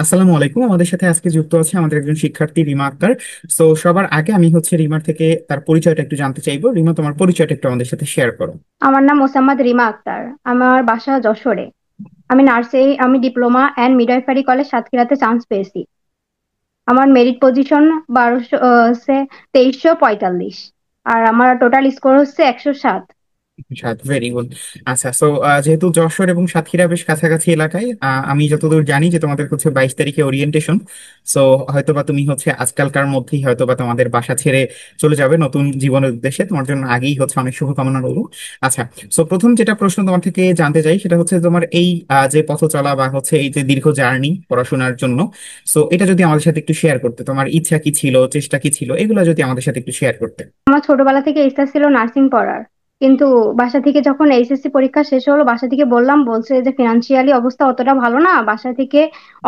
আসসালামু আলাইকুম। আমাদের সাথে আজকে যুক্ত আছে আমাদের একজন শিক্ষার্থী রিমা আক্তার। সো সবার আগে আমি রিমার থেকে তার পরিচয়টা একটু জানতে চাইবো। রিমা, তোমার পরিচয়টা একটু আমাদের সাথে শেয়ার করো। আমার নাম মোসাম্মদ রিমা আক্তার। আমার বাসা যশোরে। আমি ডিপ্লোমা অ্যান্ড মিডওয়াইফারি কলেজ সাতক্ষীরাতে চান্স পেয়েছি। আমার মেরিট পজিশন 2345। আর আমার টোটাল স্কোর হচ্ছে 107। Very good. আচ্ছা, সো যেহেতু যশোর এবং সাতক্ষীরা বেশ কাছাকাছি এলাকায়, আমি যতদূর জানি যে তোমাদের 22 তারিখে ওরিয়েন্টেশন। সো হয়তোবা তুমি আজকালকার মধ্যেই হয়তোবা তোমাদের বাসা ছেড়ে চলে যাবে নতুন জীবনের উদ্দেশ্যে। তোমার জন্য আগেই অনেক শুভকামনা রইল। আচ্ছা, সো প্রথম যেটা প্রশ্ন তোমার থেকে জানতে চাই সেটা হচ্ছে তোমার এই যে পথ চলা বা এই যে দীর্ঘ জার্নি পড়াশোনার জন্য, সো এটা যদি আমাদের সাথে একটু শেয়ার করতে, তোমার ইচ্ছা কি ছিল, চেষ্টা কি ছিল, এগুলো যদি আমাদের সাথে একটু শেয়ার করতে। আমার ছোটবেলা থেকে ইচ্ছা ছিল নার্সিং পড়ার। কিন্তু বাসা থেকে যখন এইচএসসি পরীক্ষা শেষ হলো, বাসা থেকে বলছে যে ফিনান্সিয়ালি অবস্থা অতটা ভালো না, বাসা থেকে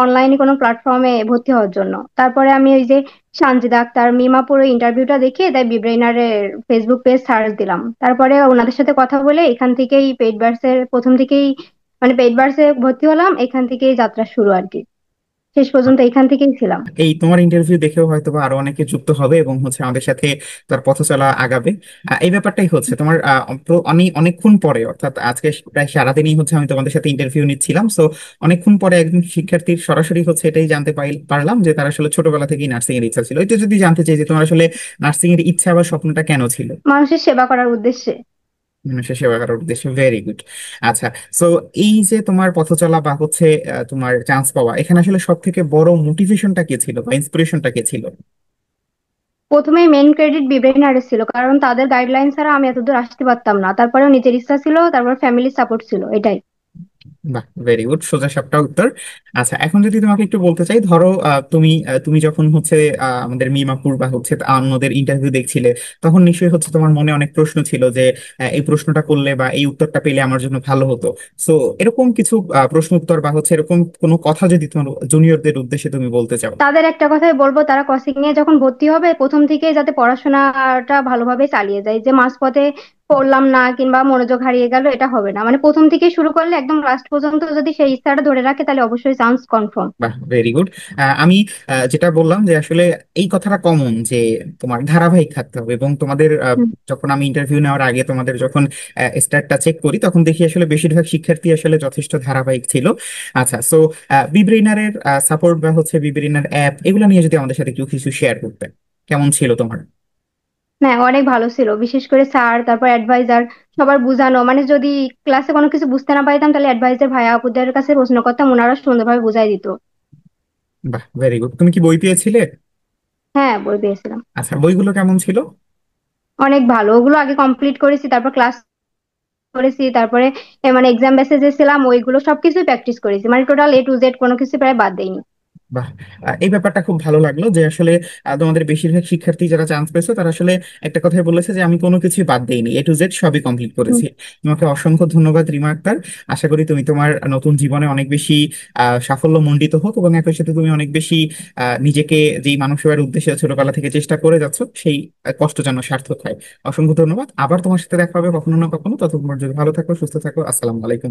অনলাইনে কোনো প্ল্যাটফর্মে ভর্তি হওয়ার জন্য। তারপরে আমি ওই যে সানজিদা আক্তার, মিমাপুর ইন্টারভিউটা দেখে তাই বিব্রেইনারের ফেসবুক পেজ সার্চ দিলাম। তারপরে ওনাদের সাথে কথা বলে এখান থেকেই পেইড ব্যাচের প্রথম থেকেই মানে পেইড ব্যাচে ভর্তি হলাম। এখান থেকেই যাত্রা শুরু আর কি। শেষ পর্যন্ত এখান থেকেই ছিলাম। এই তোমার ইন্টারভিউ দেখেও হয়তো বা আরো অনেকে যুক্ত হবে এবং আমাদের সাথে তার পথ চলা আগাবে। এই ব্যাপারটাই তোমার অনেকক্ষণ পরে, অর্থাৎ আজকে প্রায় সারাদিনই আমি তোমাদের সাথে ইন্টারভিউ নিচ্ছিলাম। সো অনেকক্ষণ পরে একজন শিক্ষার্থীর সরাসরি এটাই জানতে পারলাম যে তার আসলে ছোটবেলা থেকেই নার্সিং এর ইচ্ছা ছিল। এটা যদি জানতে চাই যে তোমার আসলে নার্সিং এর ইচ্ছা বা স্বপ্নটা কেন ছিল? মানুষের সেবা করার উদ্দেশ্যে। মানুষের সেবা করার উদ্দেশ্যে, ভেরি গুড। আচ্ছা, সো এই যে তোমার পথ চলা বা তোমার চান্স পাওয়া, এখানে আসলে সব থেকে বড় মোটিভেশনটা কে ছিল বা ইন্সপিরেশনটা কে ছিল? প্রথমে মেন ক্রেডিট বিব্রেইনারের ছিল, কারণ তাদের গাইডলাইন ছাড়া আমি এতদূর আসতে পারতাম না। তারপরেও নিজের ইচ্ছা ছিল, তারপর ফ্যামিলি সাপোর্ট ছিল, এটাই। বাহ, ভেরি গুড, সোজা সাপটা উত্তর। আচ্ছা, এখন যদি তোমাকে একটু বলতে চাই, ধরো তুমি যখন আমাদের মিমাপুর বা অন্যদের ইন্টারভিউ দেখছিলে, তখন নিশ্চয়ই তোমার মনে অনেক প্রশ্ন ছিল যে এই প্রশ্নটা করলে বা এই উত্তরটা পেলে আমার জন্য ভালো হতো। সো এরকম কিছু প্রশ্ন উত্তর বা এরকম কোনো কথা যদি তোমার জুনিয়রদের উদ্দেশ্যে তুমি বলতে চাও। তাদের একটা কথাই বলবো, তারা কোচিং এ যখন ভর্তি হবে প্রথম থেকে যাতে পড়াশোনাটা ভালোভাবে চালিয়ে যায়। যে মাঝপথে পড়লাম না কিংবা মনোযোগ হারিয়ে গেল, এটা হবে না। মানে প্রথম থেকে শুরু করলে একদম লাস্ট পর্যন্ত যদি সেই ইচ্ছাটা ধরে রাখে, তাহলে অবশ্যই চান্স কনফার্ম। বাহ, ভেরি গুড। আমি যেটা বললাম যে আসলে এই কথাটা কমন যে তোমার ধারাবাহিক থাকতে হবে, এবং তোমাদের যখন আমি ইন্টারভিউ নেওয়ার আগে তোমাদের যখন স্টার্টটা চেক করি, তখন দেখি আসলে বেশিরভাগ শিক্ষার্থী আসলে যথেষ্ট ধারাবাহিক ছিল। আচ্ছা, সো বিব্রেইনারের সাপোর্ট বা বিব্রেইনার অ্যাপ, এগুলো নিয়ে যদি আমাদের সাথে একটু কিছু শেয়ার করতে, কেমন ছিল তোমার? হ্যাঁ, অনেক ভালো ছিল। বিশেষ করে স্যার, তারপর অ্যাডভাইজার, সবার বুঝানো। মানে যদি ক্লাসে কোনো কিছু বুঝতে না পারতাম, তাহলে অ্যাডভাইজার ভাইয়া আপুদের কাছে প্রশ্ন করতাম, ওনারা সুন্দরভাবে বুঝাই দিত। বাহ, ভেরি গুড। তুমি কি বই পেয়েছিলে? হ্যাঁ, বই পেয়েছিলাম। আচ্ছা, বইগুলো কেমন ছিল? অনেক ভালো। ওগুলো আগে কমপ্লিট করেছি, তারপর ক্লাস করেছি, তারপরে মানে এক্সাম বেসে যে ছিলাম ওইগুলো সবকিছুই প্র্যাকটিস করেছি। মানে টোটাল A to Z কোনো কিছু প্রায় বাদ দেইনি। বাহ, এই ব্যাপারটা খুব ভালো লাগলো যে আসলে তোমাদের বেশিরভাগ শিক্ষার্থী যারা চান্স পেয়েছে তারা আসলে একটা কথাই বলেছে যে আমি কোনো কিছুই বাদ দেইনি, A to Z সবই কমপ্লিট হুম। করেছি। তোমাকে অসংখ্য ধন্যবাদ রিমা আক্তার। আশা করি তুমি তোমার নতুন জীবনে অনেক বেশি সাফল্য মণ্ডিত হোক, এবং একই সাথে তুমি অনেক বেশি নিজেকে যেই মানুষ হওয়ার উদ্দেশ্যে ছোটবেলা থেকে চেষ্টা করে যাচ্ছ, সেই কষ্ট যেন সার্থক হয়। অসংখ্য ধন্যবাদ। আবার তোমার সাথে দেখা হবে কখনো না কখনো। ততক্ষণ পর্যন্ত ভালো থাকো, সুস্থ থাকো। আসসালামু আলাইকুম।